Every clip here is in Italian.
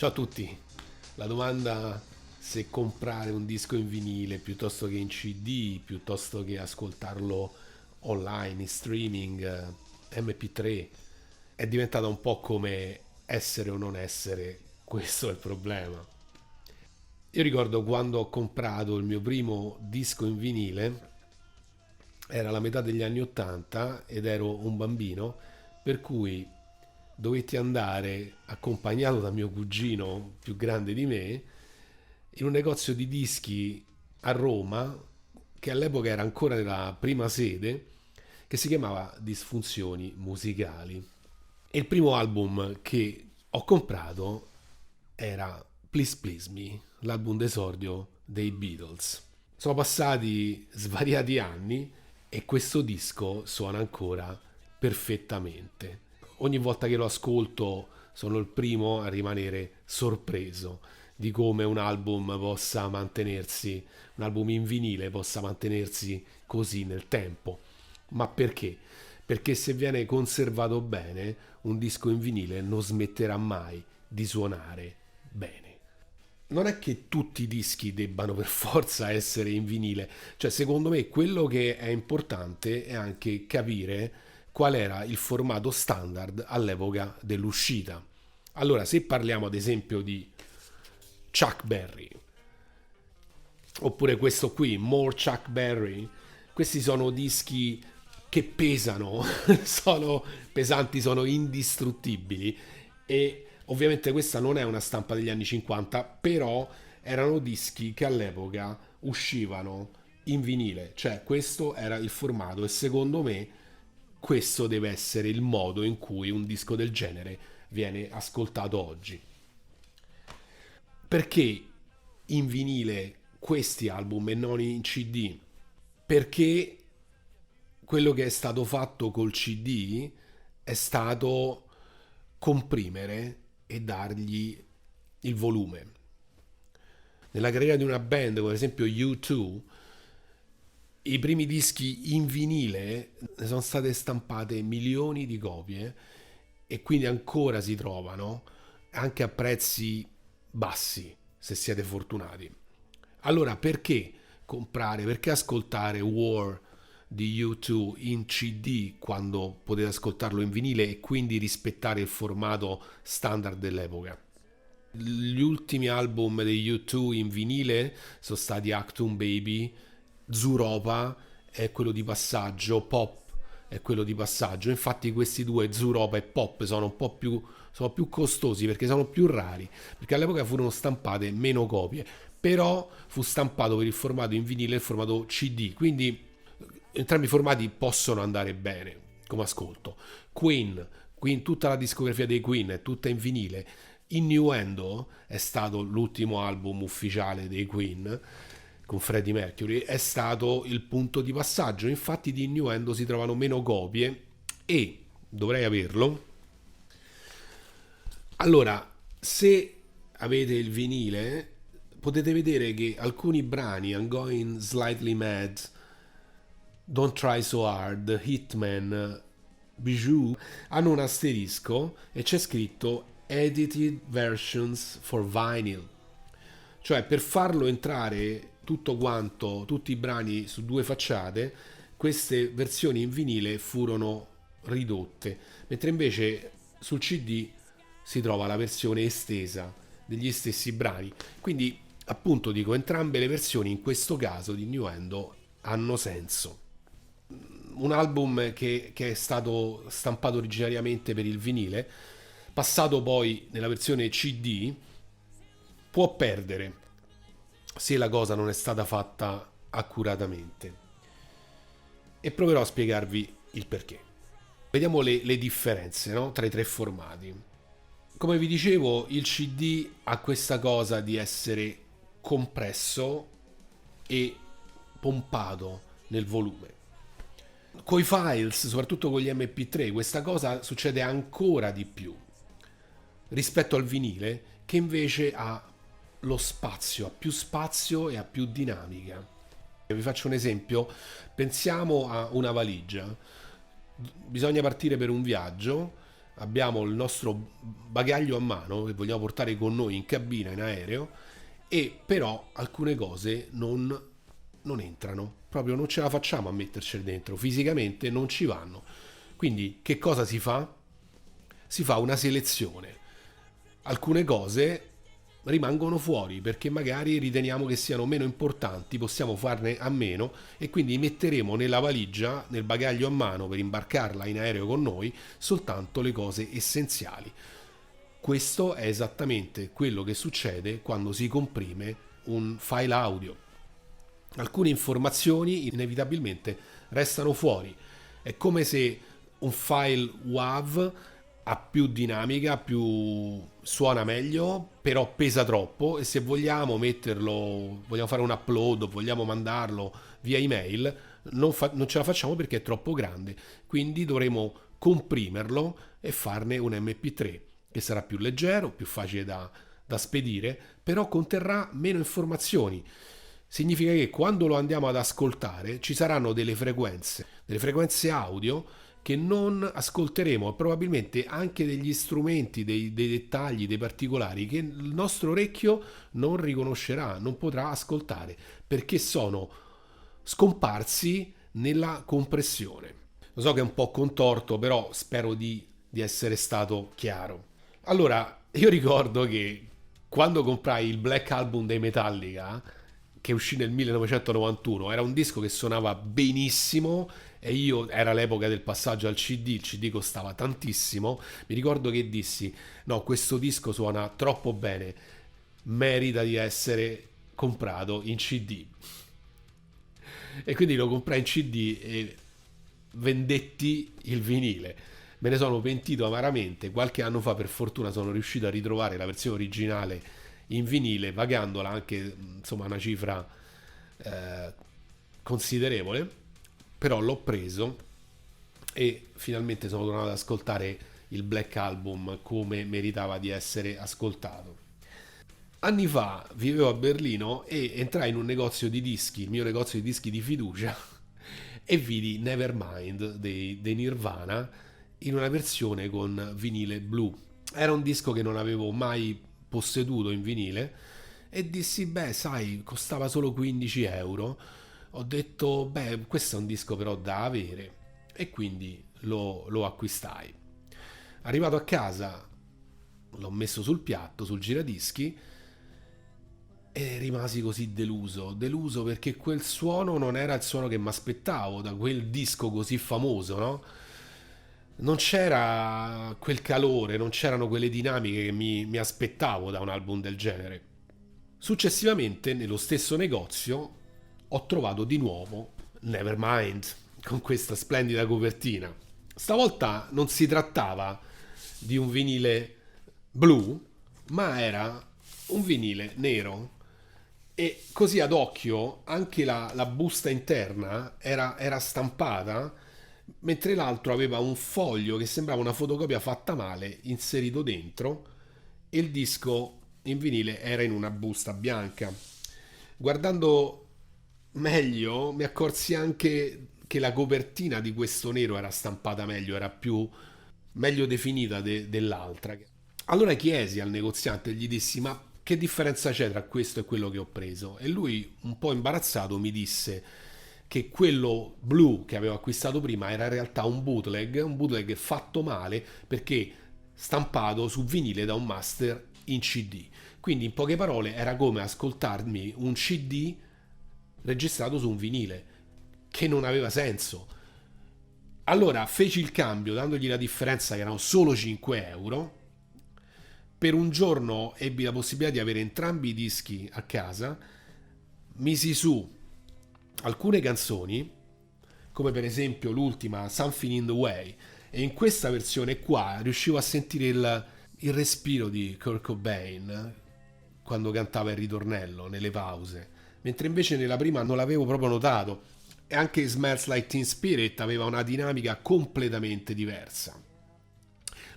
Ciao a tutti. La domanda se comprare un disco in vinile piuttosto che in CD, piuttosto che ascoltarlo online, in streaming, MP3, è diventata un po' come essere o non essere, questo è il problema. Io ricordo quando ho comprato il mio primo disco in vinile, era la metà degli anni 80 ed ero un bambino, per cui dovetti andare accompagnato da mio cugino più grande di me in un negozio di dischi a Roma che all'epoca era ancora nella prima sede, che si chiamava Disfunzioni Musicali. E il primo album che ho comprato era Please Please Me, l'album d'esordio dei Beatles. Sono passati svariati anni e questo disco suona ancora perfettamente. Ogni volta che lo ascolto sono il primo a rimanere sorpreso di come un album in vinile possa mantenersi così nel tempo. Ma perché? Perché se viene conservato bene, un disco in vinile non smetterà mai di suonare bene. Non è che tutti i dischi debbano per forza essere in vinile, cioè secondo me quello che è importante è anche capire qual era il formato standard all'epoca dell'uscita. Allora, se parliamo ad esempio di Chuck Berry, oppure questo qui, More Chuck Berry, questi sono dischi che pesano, sono pesanti, sono indistruttibili e ovviamente questa non è una stampa degli anni 50, però erano dischi che all'epoca uscivano in vinile, cioè questo era il formato e secondo me questo deve essere il modo in cui un disco del genere viene ascoltato oggi. Perché in vinile questi album e non in CD? Perché quello che è stato fatto col CD è stato comprimere e dargli il volume. Nella carriera di una band come ad esempio U2, i primi dischi in vinile ne sono state stampate milioni di copie e quindi ancora si trovano anche a prezzi bassi se siete fortunati. Allora perché comprare, perché ascoltare War di U2 in CD quando potete ascoltarlo in vinile e quindi rispettare il formato standard dell'epoca? Gli ultimi album degli U2 in vinile sono stati Actum Baby, Zuropa è quello di passaggio, Pop è quello di passaggio. Infatti questi due, Zuropa e Pop, sono un po' più costosi perché sono più rari, perché all'epoca furono stampate meno copie, però fu stampato per il formato in vinile e il formato CD, quindi entrambi i formati possono andare bene come ascolto. Queen, tutta la discografia dei Queen è tutta in vinile. Innuendo è stato l'ultimo album ufficiale dei Queen con Freddie Mercury, è stato il punto di passaggio. Infatti di Innuendo si trovano meno copie e dovrei averlo. Allora, se avete il vinile, potete vedere che alcuni brani, I'm Going Slightly Mad, Don't Try So Hard, Hitman, Bijou, hanno un asterisco e c'è scritto Edited Versions for Vinyl. Cioè, per farlo entrare tutto quanto, tutti i brani su due facciate, queste versioni in vinile furono ridotte, mentre invece sul CD si trova la versione estesa degli stessi brani. Quindi, appunto, dico, entrambe le versioni in questo caso di Innuendo hanno senso. Un album che è stato stampato originariamente per il vinile, passato poi nella versione CD, può perdere se la cosa non è stata fatta accuratamente. E proverò a spiegarvi il perché. Vediamo le differenze, no, tra i tre formati. Come vi dicevo, il CD ha questa cosa di essere compresso e pompato nel volume. Con i files, soprattutto con gli MP3, questa cosa succede ancora di più rispetto al vinile, che invece ha lo spazio, ha più spazio e ha più dinamica. Vi faccio un esempio, pensiamo a una valigia, bisogna partire per un viaggio, abbiamo il nostro bagaglio a mano che vogliamo portare con noi in cabina, in aereo, e però alcune cose non entrano, proprio non ce la facciamo a mettercele dentro, fisicamente non ci vanno. Quindi che cosa si fa? Si fa una selezione. Alcune cose rimangono fuori perché magari riteniamo che siano meno importanti, possiamo farne a meno e quindi metteremo nella valigia, nel bagaglio a mano per imbarcarla in aereo con noi, soltanto le cose essenziali. Questo è esattamente quello che succede quando si comprime un file audio. Alcune informazioni inevitabilmente restano fuori. È come se un file WAV ha più dinamica, più suona meglio, però pesa troppo e se vogliamo metterlo, vogliamo fare un upload, vogliamo mandarlo via email, non ce la facciamo perché è troppo grande. Quindi dovremo comprimerlo e farne un MP3 che sarà più leggero, più facile da spedire, però conterrà meno informazioni. Significa che quando lo andiamo ad ascoltare ci saranno delle frequenze audio che non ascolteremo e probabilmente anche degli strumenti, dei dettagli, dei particolari che il nostro orecchio non riconoscerà, non potrà ascoltare perché sono scomparsi nella compressione. Lo so che è un po' contorto, però spero di essere stato chiaro. Allora, io ricordo che quando comprai il Black Album dei Metallica, che uscì nel 1991, era un disco che suonava benissimo e io era l'epoca del passaggio al CD, il CD costava tantissimo. Mi ricordo che dissi: no, questo disco suona troppo bene, merita di essere comprato in CD. E quindi lo comprai in CD e vendetti il vinile. Me ne sono pentito amaramente. Qualche anno fa, per fortuna, sono riuscito a ritrovare la versione originale in vinile, pagandola anche insomma una cifra eh, considerevole. Però l'ho preso e finalmente sono tornato ad ascoltare il Black Album come meritava di essere ascoltato. Anni fa vivevo a Berlino e entrai in un negozio di dischi, il mio negozio di dischi di fiducia, e vidi Nevermind dei Nirvana in una versione con vinile blu. Era un disco che non avevo mai posseduto in vinile e dissi, beh, sai, costava solo 15 euro. Ho detto, beh, questo è un disco però da avere e quindi lo acquistai. Arrivato a casa, l'ho messo sul piatto, sul giradischi e rimasi così deluso perché quel suono non era il suono che mi aspettavo da quel disco così famoso, no? Non c'era quel calore, non c'erano quelle dinamiche che mi aspettavo da un album del genere. Successivamente, nello stesso negozio, ho trovato di nuovo Nevermind con questa splendida copertina. Stavolta non si trattava di un vinile blu, ma era un vinile nero e così ad occhio anche la busta interna era stampata, mentre l'altro aveva un foglio che sembrava una fotocopia fatta male inserito dentro e il disco in vinile era in una busta bianca. Guardando meglio mi accorsi anche che la copertina di questo nero era stampata meglio, era più meglio definita dell'altra. Allora chiesi al negoziante e gli dissi: ma che differenza c'è tra questo e quello che ho preso? E lui, un po' imbarazzato, mi disse che quello blu che avevo acquistato prima era in realtà un bootleg fatto male perché stampato su vinile da un master in CD. Quindi, in poche parole, era come ascoltarmi un CD registrato su un vinile, che non aveva senso. Allora feci il cambio dandogli la differenza che erano solo 5 euro. Per un giorno ebbi la possibilità di avere entrambi i dischi a casa, misi su alcune canzoni, come per esempio l'ultima Something in the Way, e in questa versione qua riuscivo a sentire il respiro di Kurt Cobain quando cantava il ritornello nelle pause, mentre invece nella prima non l'avevo proprio notato. E anche Smells Like Teen Spirit aveva una dinamica completamente diversa.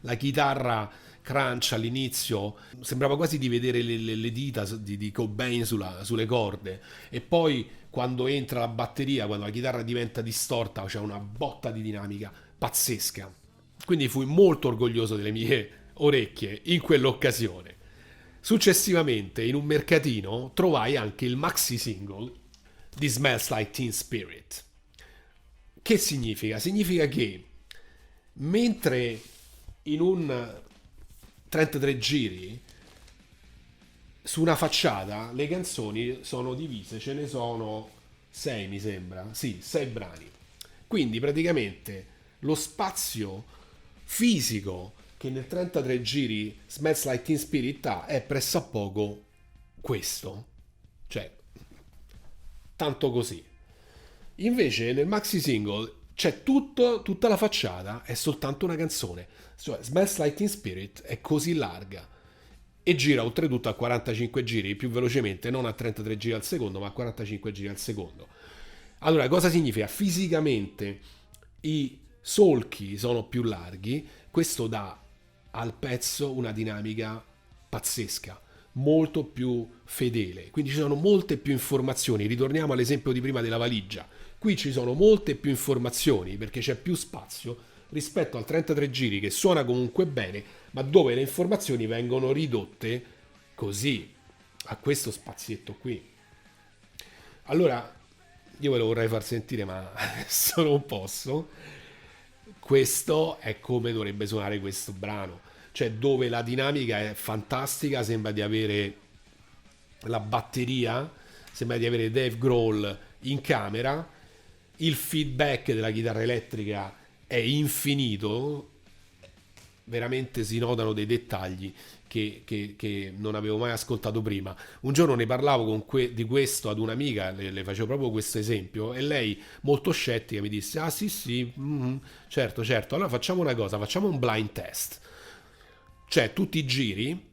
La chitarra crunch all'inizio sembrava quasi di vedere le dita di Cobain sulle corde, e poi quando entra la batteria, quando la chitarra diventa distorta, c'è una botta di dinamica pazzesca. Quindi fui molto orgoglioso delle mie orecchie in quell'occasione. Successivamente, in un mercatino, trovai anche il maxi single di Smells Like Teen Spirit. Che significa? Significa che mentre in un 33 giri su una facciata le canzoni sono divise, ce ne sono 6 mi sembra, sì, 6 brani. Quindi praticamente lo spazio fisico che nel 33 giri Smells Like Teen Spirit ha è pressappoco questo, cioè tanto così. Invece nel maxi single c'è tutta la facciata, è soltanto una canzone. Cioè, Smells Like Teen Spirit è così larga e gira oltretutto a 45 giri più velocemente, non a 33 giri al secondo, ma a 45 giri al secondo. Allora, cosa significa? Fisicamente i solchi sono più larghi, questo dà al pezzo una dinamica pazzesca, molto più fedele. Quindi ci sono molte più informazioni. Ritorniamo all'esempio di prima della valigia. Qui ci sono molte più informazioni perché c'è più spazio rispetto al 33 giri che suona comunque bene, ma dove le informazioni vengono ridotte così, a questo spazietto qui. Allora, io ve lo vorrei far sentire, ma adesso non posso. Questo è come dovrebbe suonare questo brano, cioè dove la dinamica è fantastica, sembra di avere la batteria, sembra di avere Dave Grohl in camera, il feedback della chitarra elettrica è infinito, veramente si notano dei dettagli che non avevo mai ascoltato prima. Un giorno ne parlavo di questo ad un'amica, le facevo proprio questo esempio e lei molto scettica mi disse: ah sì sì, certo certo, allora facciamo una cosa, facciamo un blind test, cioè tu ti giri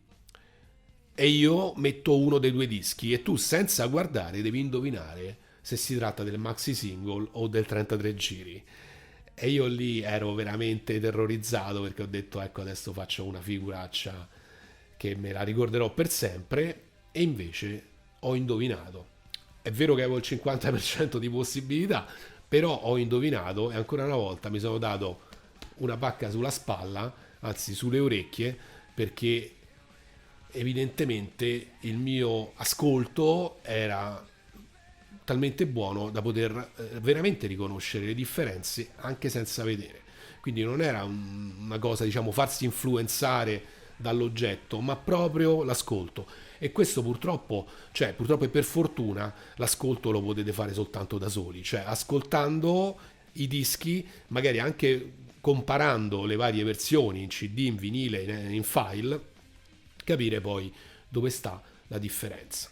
e io metto uno dei due dischi e tu senza guardare devi indovinare se si tratta del maxi single o del 33 giri. E io lì ero veramente terrorizzato perché ho detto ecco adesso faccio una figuraccia che me la ricorderò per sempre e invece ho indovinato. È vero che avevo il 50% di possibilità, però ho indovinato e ancora una volta mi sono dato una pacca sulla spalla, anzi sulle orecchie, perché evidentemente il mio ascolto era talmente buono da poter veramente riconoscere le differenze anche senza vedere. Quindi non era una cosa, diciamo, farsi influenzare dall'oggetto, ma proprio l'ascolto. E questo purtroppo, cioè purtroppo e per fortuna, l'ascolto lo potete fare soltanto da soli, cioè ascoltando i dischi, magari anche comparando le varie versioni in CD, in vinile, in file, capire poi dove sta la differenza.